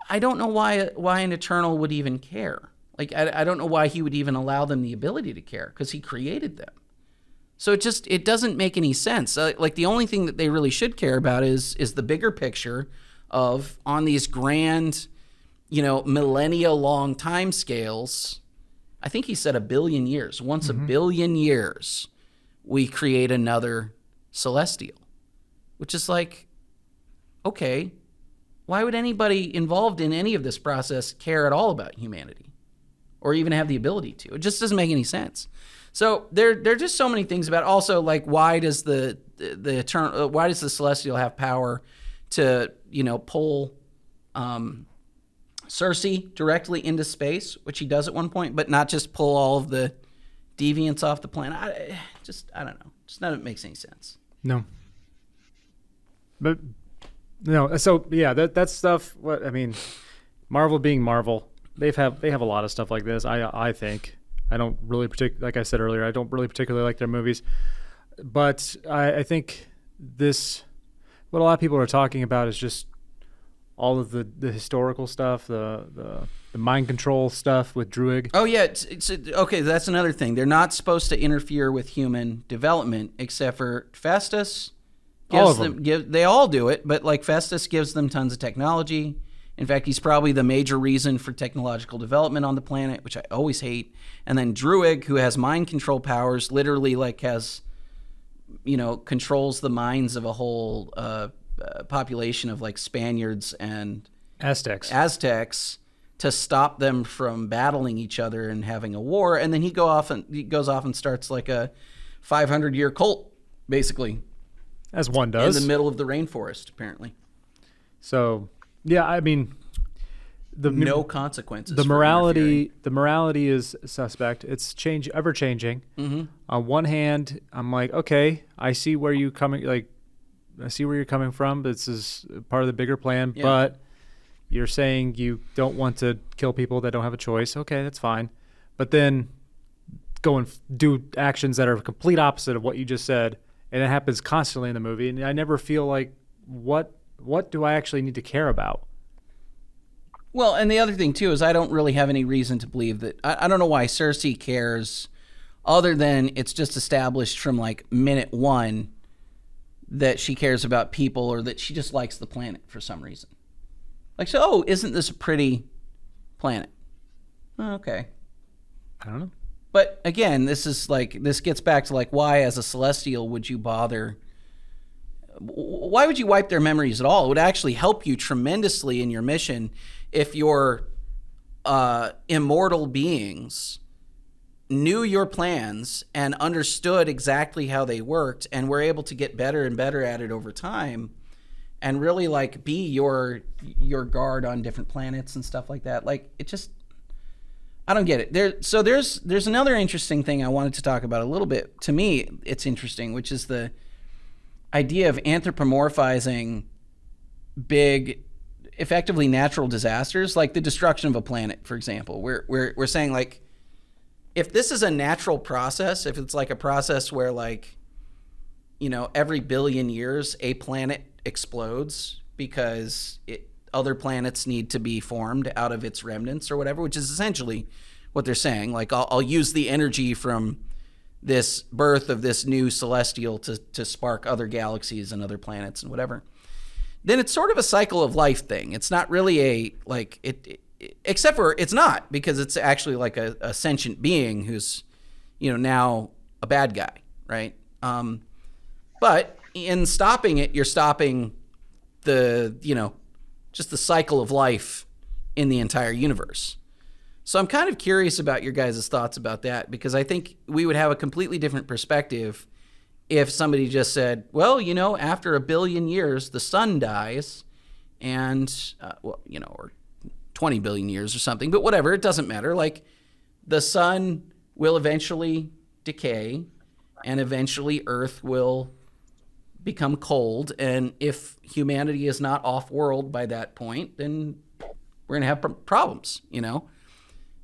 I don't know why an Eternal would even care. I don't know why he would even allow them the ability to care, because he created them. So it doesn't make any sense. The only thing that they really should care about is the bigger picture of, on these grand, millennia-long time scales. I think he said 1 billion years. Once a billion years, we create another Celestial, which is okay. Why would anybody involved in any of this process care at all about humanity, or even have the ability to? It just doesn't make any sense. So there are just so many things about it. Also, why does the Celestial have power to pull Cersei directly into space, which he does at one point, but not just pull all of the deviants off the planet? I don't know. Just none of it makes any sense. No. But no. So yeah, that stuff. Marvel being Marvel, they have a lot of stuff like this. I think. I don't really like I said earlier, I don't really particularly like their movies, but I think what a lot of people are talking about is just all of the historical stuff, the mind control stuff with Druig. Oh yeah, it's okay. That's another thing. They're not supposed to interfere with human development, except for Festus. All of them. They all do it, but Festus gives them tons of technology. In fact, he's probably the major reason for technological development on the planet, which I always hate. And then Druig, who has mind control powers, literally has, controls the minds of a whole population of Spaniards and Aztecs to stop them from battling each other and having a war. And then he goes off and starts a 500-year cult, basically. As one does. In the middle of the rainforest, apparently. So Yeah, I mean, no consequences. The for morality is suspect. It's ever changing. Mm-hmm. On one hand, I'm like, okay, I see where you're coming from. This is part of the bigger plan, Yeah. but you're saying you don't want to kill people that don't have a choice. Okay, that's fine. But then go and do actions that are complete opposite of what you just said, and it happens constantly in the movie. And I never feel like, what do I actually need to care about? Well, and the other thing too is I don't really have any reason to believe that. I don't know why Cersei cares, other than it's just established from like minute one that she cares about people, or that she just likes the planet for some reason. Like, so, oh, isn't this a pretty planet? Oh, okay. I don't know. But again, this gets back to like, why as a Celestial would you bother? Why would you wipe their memories at all? It would actually help you tremendously in your mission if your immortal beings knew your plans and understood exactly how they worked and were able to get better and better at it over time, and really like be your guard on different planets and stuff like that. Like, it just, I don't get it. There's another interesting thing I wanted to talk about a little bit. To me, it's interesting, which is the idea of anthropomorphizing big, effectively natural disasters, like the destruction of a planet, for example. We're saying, like, if this is a natural process, if it's like a process where, like, you know, every billion years a planet explodes because other planets need to be formed out of its remnants or whatever, which is essentially what they're saying. Like, I'll use the energy from this birth of this new celestial to spark other galaxies and other planets and whatever. Then it's sort of a cycle of life thing. It's not really except for it's not, because it's actually like a sentient being who's, you know, now a bad guy, right? But in stopping it, you're stopping the, you know, just the cycle of life in the entire universe. So I'm kind of curious about your guys' thoughts about that, because I think we would have a completely different perspective if somebody just said, well, you know, after 1 billion years, the sun dies, and, well, you know, or 20 billion years or something, but whatever, it doesn't matter. Like, the sun will eventually decay, and eventually Earth will become cold, and if humanity is not off-world by that point, then we're going to have problems, you know?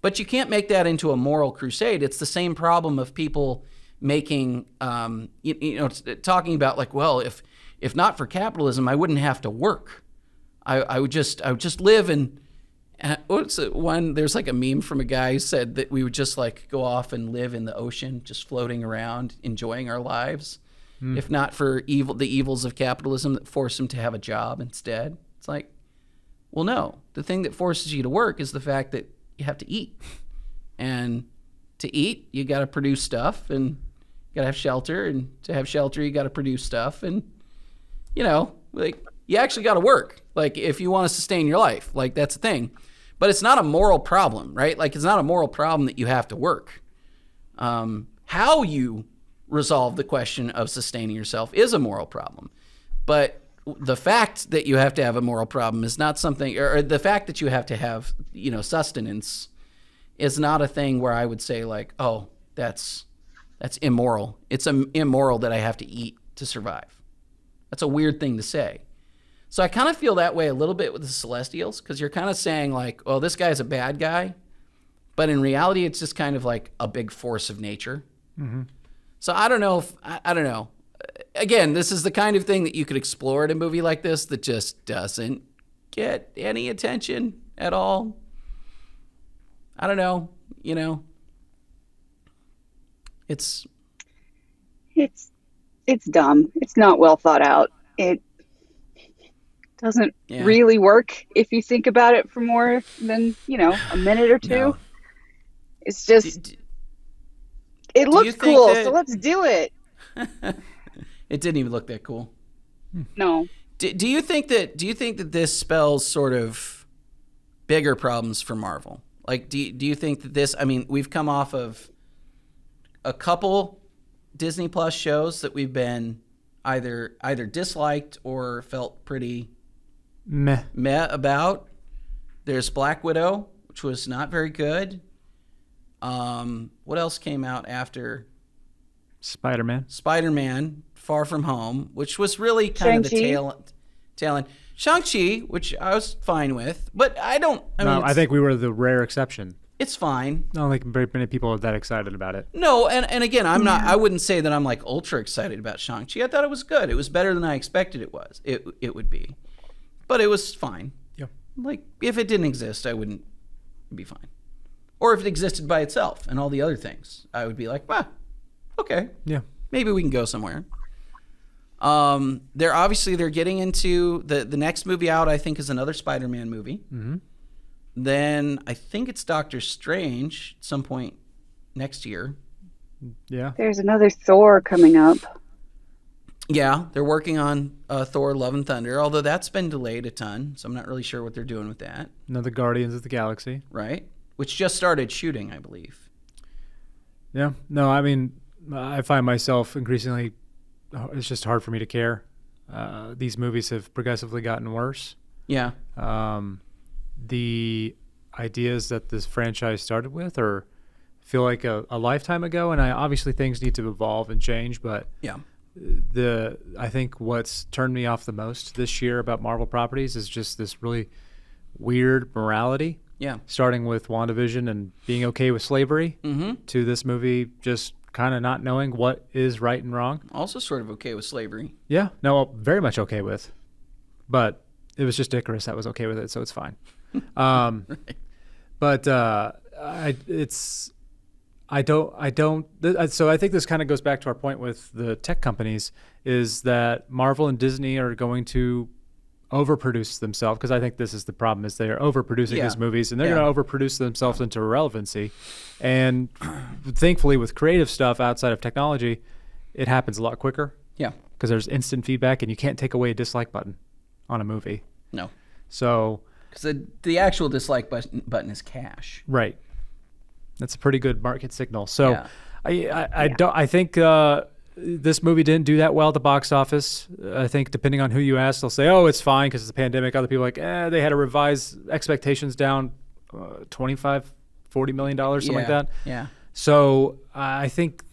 But you can't make that into a moral crusade. It's the same problem of people making, talking about, like, well, if not for capitalism, I wouldn't have to work. I would just live and what's it, one? There's like a meme from a guy who said that we would just like go off and live in the ocean, just floating around, enjoying our lives, if not for the evils of capitalism that force him to have a job instead. It's like, well, no. The thing that forces you to work is the fact that you have to eat, and to eat, you got to produce stuff, and you got to have shelter, and to have shelter, you got to produce stuff, and you know, like, you actually got to work. Like, if you want to sustain your life, like, that's the thing. But it's not a moral problem, right? Like, it's not a moral problem that you have to work. How you resolve the question of sustaining yourself is a moral problem. But the fact that you have to have a moral problem is not something, or the fact that you have to have, you know, sustenance is not a thing where I would say, like, oh, that's immoral. It's immoral that I have to eat to survive. That's a weird thing to say. So I kind of feel that way a little bit with the Celestials, because you're kind of saying, like, well, this guy's a bad guy, but in reality, it's just kind of like a big force of nature. Mm-hmm. So I don't know I don't know. Again, this is the kind of thing that you could explore in a movie like this that just doesn't get any attention at all. I don't know, you know. It's dumb. It's not well thought out. It doesn't really work if you think about it for more than, you know, a minute or two. No. It's just, it looks cool, so let's do it. It didn't even look that cool. No. Do you think that this spells sort of bigger problems for Marvel? Like, do you think that this, I mean, we've come off of a couple Disney Plus shows that we've been either disliked or felt pretty Meh. about. There's Black Widow, which was not very good. What else came out after Spider-Man. Spider-Man: Far From Home, which was really kind of the tail end. Shang-Chi, which I was fine with, but I think we were the rare exception. It's fine. I don't think very many people are that excited about it. No, and again, I wouldn't say that I'm like ultra excited about Shang-Chi. I thought it was good. It was better than I expected it would be. But it was fine. Yeah. Like, if it didn't exist, I wouldn't be fine. Or if it existed by itself and all the other things, I would be like, okay. Yeah. Maybe we can go somewhere. They're getting into the next movie out, I think, is another Spider-Man movie. Mm-hmm. Then I think it's Doctor Strange at some point next year. Yeah. There's another Thor coming up. Yeah, they're working on Thor: Love and Thunder, although that's been delayed a ton, so I'm not really sure what they're doing with that. Another Guardians of the Galaxy. Right? Which just started shooting, I believe. Yeah. No, I mean, I find myself increasingly, it's just hard for me to care. These movies have progressively gotten worse. Yeah. The ideas that this franchise started with feel like a lifetime ago, and obviously things need to evolve and change, but yeah. I think what's turned me off the most this year about Marvel properties is just this really weird morality. Yeah. Starting with WandaVision and being okay with slavery Mm-hmm. to this movie just kind of not knowing what is right and wrong. Also sort of okay with slavery. Yeah. No, very much okay with. But it was just Icarus that was okay with it, so it's fine. Right. But so I think this kind of goes back to our point with the tech companies, is that Marvel and Disney are going to overproduce themselves, because I think this is the problem, is they are overproducing these movies, and they're going to overproduce themselves into irrelevancy. And thankfully with creative stuff outside of technology, it happens a lot quicker. Yeah. Because there's instant feedback, and you can't take away a dislike button on a movie. No. So because the actual dislike button is cash. Right. That's a pretty good market signal. So yeah. I think this movie didn't do that well at the box office. I think depending on who you ask, they'll say, oh, it's fine because it's a pandemic. Other people are like, they had to revise expectations down $25, $40 million, something like that. Yeah. So I think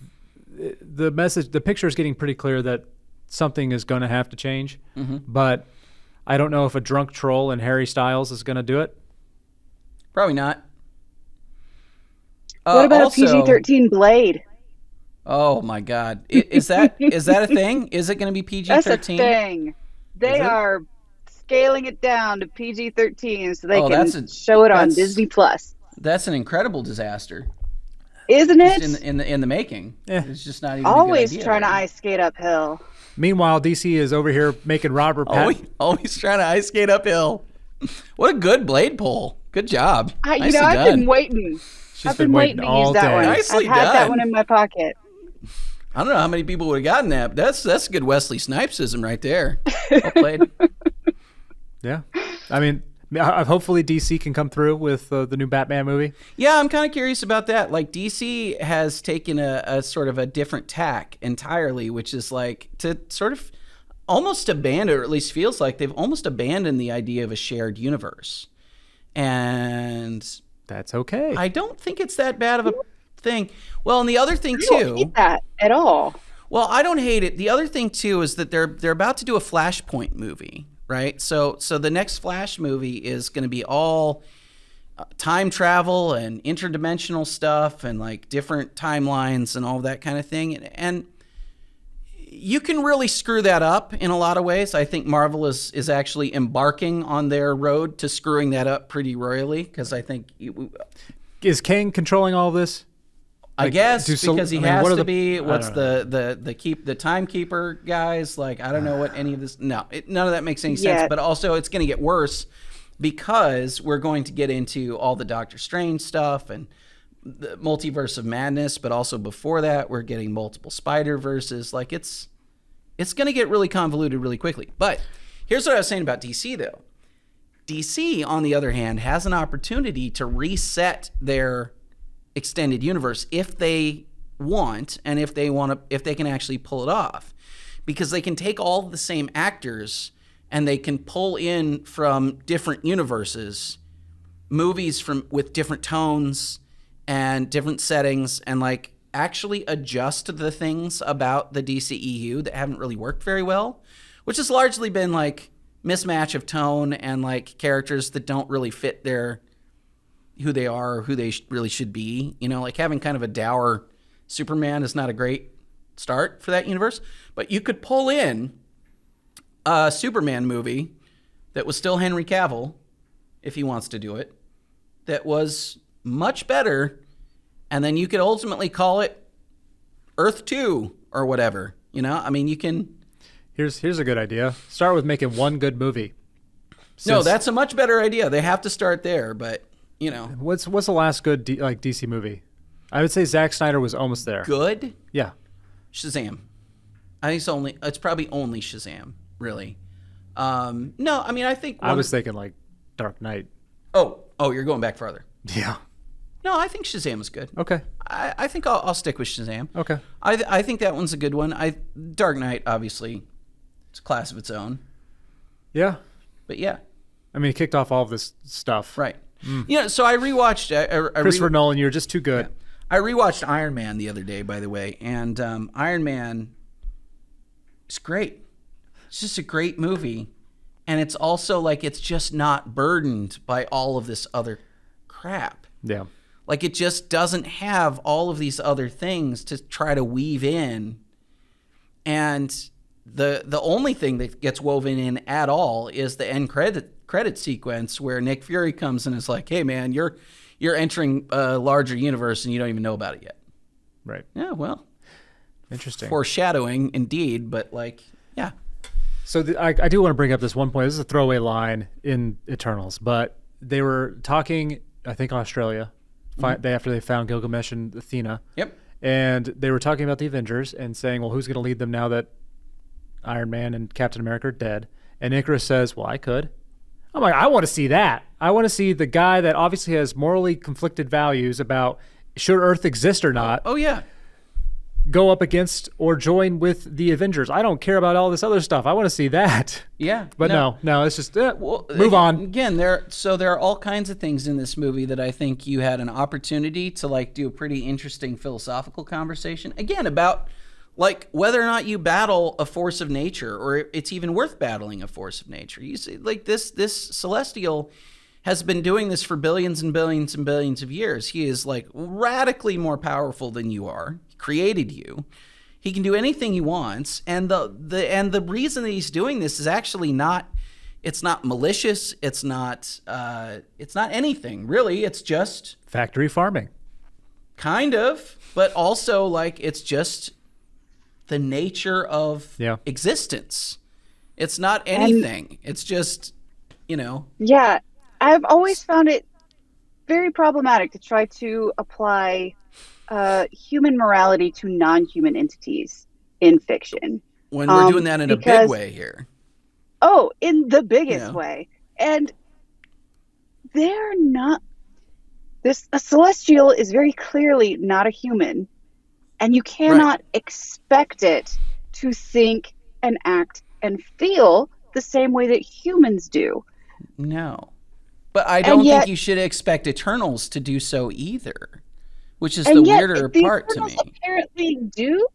the picture is getting pretty clear that something is going to have to change. Mm-hmm. But I don't know if a drunk troll and Harry Styles is going to do it. Probably not. What about also, a PG-13 Blade? Oh my God! Is that a thing? Is it going to be PG-13? That's a thing. They are scaling it down to PG-13 so they can show it on Disney Plus. That's an incredible disaster, isn't it? Just in the making. Yeah. It's just not even always a good idea, trying to right? ice skate uphill. Meanwhile, DC is over here making Robert Pattinson. Always trying to ice skate uphill. What a good blade pull. Good job. I've been waiting. I've been waiting to use that one. Nicely I've had that done. one in my pocket. I don't know how many people would have gotten that, but that's a good Wesley Snipesism right there. Well played. Yeah. I mean, hopefully DC can come through with the new Batman movie. Yeah, I'm kind of curious about that. Like, DC has taken a sort of a different tack entirely, which is like to sort of almost abandon, or at least feels like they've almost abandoned the idea of a shared universe. And that's okay. I don't think it's that bad of a thing. Well, and the other thing too. I don't hate that at all. Well, I don't hate it. The other thing too is that they're about to do a Flashpoint movie, right? So the next Flash movie is going to be all time travel and interdimensional stuff and like different timelines and all that kind of thing. And you can really screw that up in a lot of ways. I think Marvel is actually embarking on their road to screwing that up pretty royally, because I think is Kang controlling all this? I guess because he has to be. What's the timekeeper guys? Like, I don't know what any of this. No, none of that makes any sense. But also, it's going to get worse because we're going to get into all the Doctor Strange stuff and the multiverse of madness. But also before that, we're getting multiple Spider-Verses. Like, it's going to get really convoluted really quickly. But here's what I was saying about DC, though. DC, on the other hand, has an opportunity to reset their extended universe if they want, and if they can actually pull it off, because they can take all the same actors and they can pull in from different universes movies with different tones and different settings, and like actually adjust the things about the DCEU that haven't really worked very well, which has largely been like mismatch of tone and like characters that don't really fit who they are or who they really should be. You know, like having kind of a dour Superman is not a great start for that universe. But you could pull in a Superman movie that was still Henry Cavill, if he wants to do it, that was much better, and then you could ultimately call it Earth 2 or whatever. You know, I mean, you can... Here's a good idea. Start with making one good movie. No, that's a much better idea. They have to start there, but, you know. What's the last good DC movie? I would say Zack Snyder was almost there. Good? Yeah. Shazam. I think it's probably only Shazam, really. No, I mean, I think... I was thinking like Dark Knight. Oh, you're going back farther. Yeah. No, I think Shazam is good. Okay. I think I'll stick with Shazam. Okay. I think that one's a good one. Dark Knight, obviously, it's a class of its own. Yeah. But yeah. I mean, it kicked off all of this stuff. Right. Yeah, so I rewatched... Christopher Nolan, you're just too good. Yeah. I rewatched Iron Man the other day, by the way, and Iron Man is great. It's just a great movie, and it's also like it's just not burdened by all of this other crap. Yeah. Like it just doesn't have all of these other things to try to weave in, and the only thing that gets woven in at all is the end credit sequence where Nick Fury comes and is like, "Hey, man, you're entering a larger universe and you don't even know about it yet." Right. Yeah, well. Interesting. Foreshadowing, indeed, but like, yeah. So I do want to bring up this one point. This is a throwaway line in Eternals, but they were talking, I think, Australia, after they found Gilgamesh and Athena. Yep. And they were talking about the Avengers and saying, well, who's going to lead them now that Iron Man and Captain America are dead? And Icarus says, well, I could. I'm like, I want to see that. I want to see the guy that obviously has morally conflicted values about should Earth exist or not. Oh, yeah. Go up against or join with the Avengers. I don't care about all this other stuff. I want to see that. Yeah. But no, it's just move on. Again, there are all kinds of things in this movie that I think you had an opportunity to like do a pretty interesting philosophical conversation. Again, about like whether or not you battle a force of nature or it's even worth battling a force of nature. You see, like this Celestial has been doing this for billions and billions and billions of years. He is like radically more powerful than you are. He created you. He can do anything he wants, and the reason that he's doing this is actually not. It's not malicious. It's not anything really. It's just factory farming, kind of, but also like it's just the nature of existence. It's not anything. It's just, you know. Yeah, I've always found it very problematic to try to apply human morality to non-human entities in fiction. When we're doing that in a big way here. Oh, in the biggest way. And they're not... A Celestial is very clearly not a human, and you cannot expect it to think and act and feel the same way that humans do. No. But I don't think you should expect Eternals to do so either, which is the weirder part to me. Apparently do.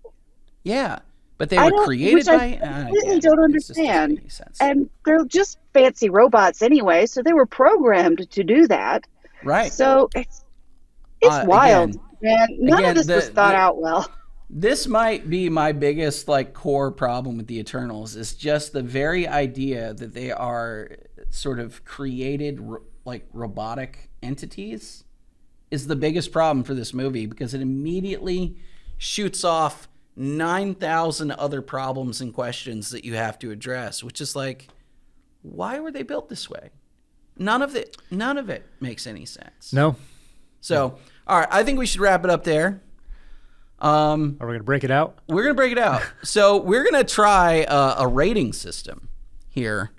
Yeah, but they were created by... I completely don't understand. And they're just fancy robots anyway, so they were programmed to do that. Right. So it's wild, man. None of this was thought out well. This might be my biggest like core problem with the Eternals is just the very idea that they are sort of created like robotic entities is the biggest problem for this movie, because it immediately shoots off 9,000 other problems and questions that you have to address, which is like, why were they built this way? None of it makes any sense. No. So, all right, I think we should wrap it up there. Are we going to break it out? We're going to break it out. So we're going to try a rating system here.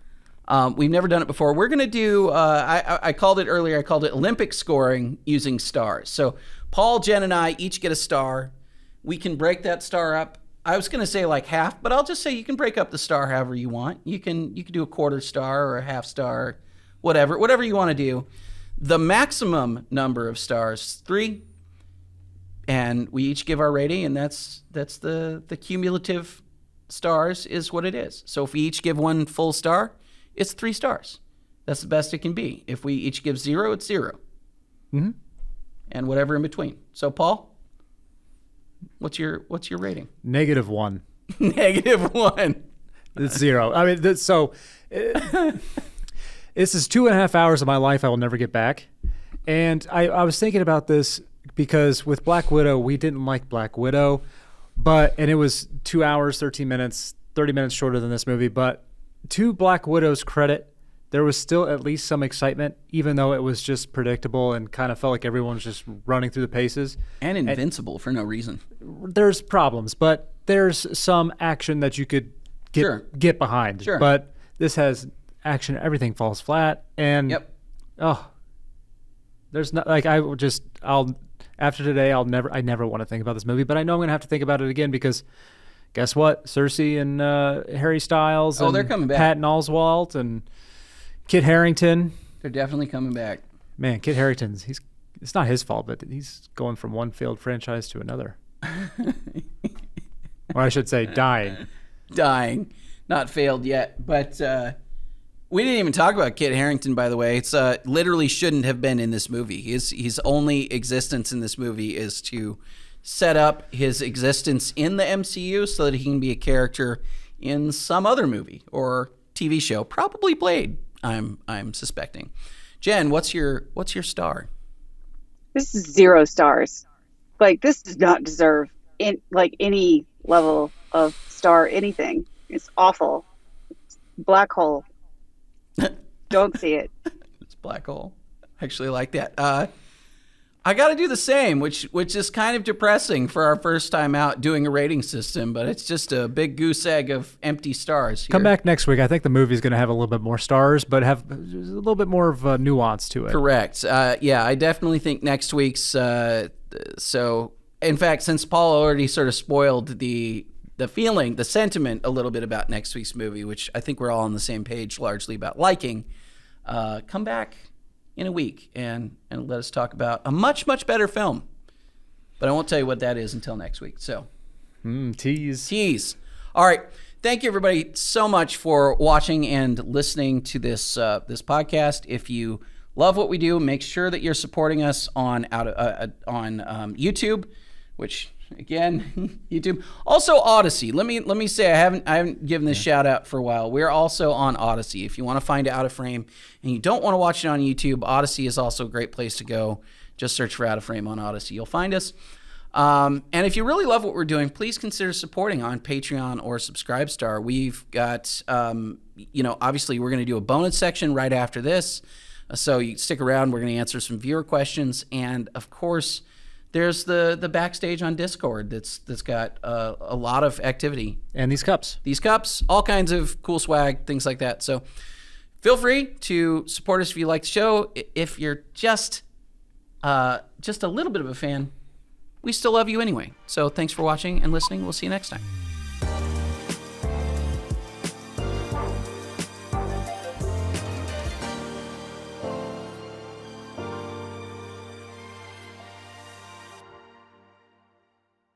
We've never done it before. We're going to do, I called it earlier, I called it Olympic scoring using stars. So Paul, Jen, and I each get a star. We can break that star up I was going to say like half, but I'll just say you can break up the star however you want. You can do a quarter star or a half star, whatever you want to do. The maximum number of stars, 3, and we each give our rating, and that's the cumulative stars is what it is. So if we each give 1 full star, it's 3 stars. That's the best it can be. If we each give 0, it's 0. Mm-hmm. And whatever in between. So Paul, what's your rating? -1. -1. It's 0. I mean, this is 2.5 hours of my life I will never get back. And I was thinking about this because with Black Widow, we didn't like Black Widow, and it was 2 hours, 13 minutes, 30 minutes shorter than this movie. But to Black Widow's credit, there was still at least some excitement, even though it was just predictable and kind of felt like everyone was just running through the paces. And invincible for no reason. There's problems, but there's some action that you could get behind. Sure. But this has action, everything falls flat, and there's not like after today I never want to think about this movie, but I know I'm gonna have to think about it again because guess what? Cersei and Harry Styles and they're coming back. Patton Oswalt and Kit Harington. They're definitely coming back. Man, Kit Harington's it's not his fault, but he's going from one failed franchise to another. Or I should say dying. Not failed yet, but we didn't even talk about Kit Harington, by the way. It's literally shouldn't have been in this movie. His only existence in this movie is to set up his existence in the MCU so that he can be a character in some other movie or TV show, probably Blade. I'm suspecting. Jen, what's your star? This is 0 stars. Like, this does not deserve any level of star anything. It's awful. It's black hole. Don't see it. It's black hole. I actually like that. I got to do the same, which is kind of depressing for our first time out doing a rating system, but it's just a big goose egg of empty stars here. Come back next week. I think the movie's going to have a little bit more stars, but have a little bit more of a nuance to it. Correct. Yeah, I definitely think next week's. So, in fact, since Paul already sort of spoiled the feeling, the sentiment a little bit about next week's movie, which I think we're all on the same page largely about liking, come back in a week and let us talk about a much, much better film. But I won't tell you what that is until next week. So, tease. All right. Thank you, everybody, so much for watching and listening to this podcast. If you love what we do, make sure that you're supporting us on YouTube, which again, YouTube. Also Odyssey. Let me say I haven't given this shout out for a while. We're also on Odyssey. If you want to find Out of Frame and you don't want to watch it on YouTube, Odyssey is also a great place to go. Just search for Out of Frame on Odyssey. You'll find us. And if you really love what we're doing, please consider supporting on Patreon or Subscribestar. We've got, obviously we're going to do a bonus section right after this. So you stick around. We're going to answer some viewer questions. And of course, there's the backstage on Discord that's got a lot of activity. And these cups, all kinds of cool swag, things like that. So feel free to support us if you like the show. If you're just a little bit of a fan, we still love you anyway. So thanks for watching and listening. We'll see you next time.